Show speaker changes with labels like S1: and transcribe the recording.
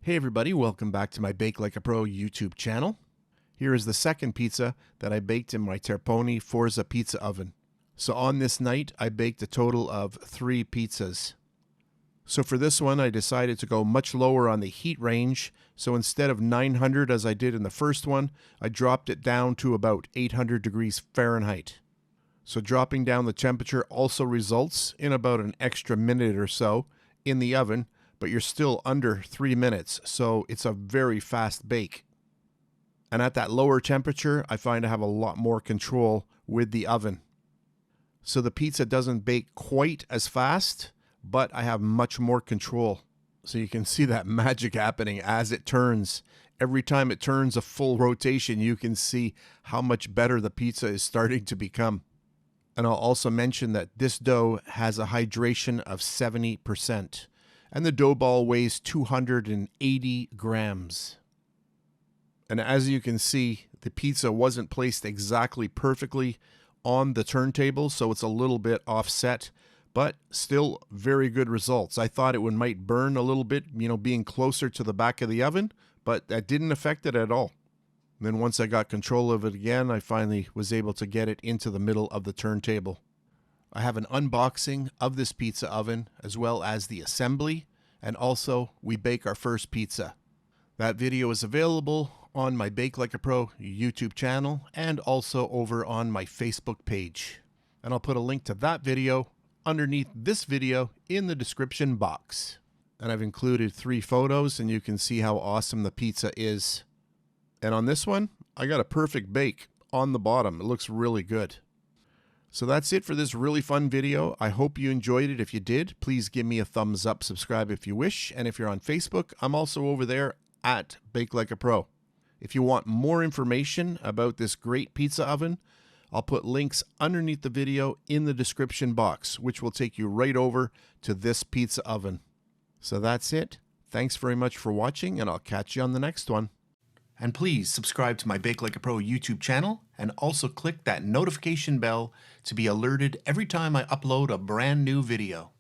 S1: Hey everybody, welcome back to my Bake Like a Pro YouTube channel. Here is the second pizza that I baked in my Turpone Forza pizza oven. So on this night, I baked a total of 3 pizzas. So for this one, I decided to go much lower on the heat range. So instead of 900 as I did in the first one, I dropped it down to about 800 degrees Fahrenheit. So dropping down the temperature also results in about an extra minute or so in the oven, but you're still under 3 minutes, so it's a very fast bake. And at that lower temperature, I find I have a lot more control with the oven. So the pizza doesn't bake quite as fast, but I have much more control. So you can see that magic happening as it turns. Every time it turns a full rotation, you can see how much better the pizza is starting to become. And I'll also mention that this dough has a hydration of 70%. And the dough ball weighs 280 grams. And as you can see, the pizza wasn't placed exactly perfectly on the turntable, so it's a little bit offset, but still very good results. I thought it might burn a little bit, being closer to the back of the oven, but that didn't affect it at all. And then once I got control of it again, I finally was able to get it into the middle of the turntable. I have an unboxing of this pizza oven as well as the assembly, and also we bake our first pizza. That video is available on my Bake Like a Pro YouTube channel and also over on my Facebook page. And I'll put a link to that video underneath this video in the description box. And I've included 3 photos and you can see how awesome the pizza is. And on this one, I got a perfect bake on the bottom. It looks really good. So that's it for this really fun video. I hope you enjoyed it. If you did, please give me a thumbs up, subscribe if you wish. And if you're on Facebook, I'm also over there at Bake Like a Pro. If you want more information about this great pizza oven, I'll put links underneath the video in the description box, which will take you right over to this pizza oven. So that's it. Thanks very much for watching, and I'll catch you on the next one. And please subscribe to my Bake Like a Pro YouTube channel and also click that notification bell to be alerted every time I upload a brand new video.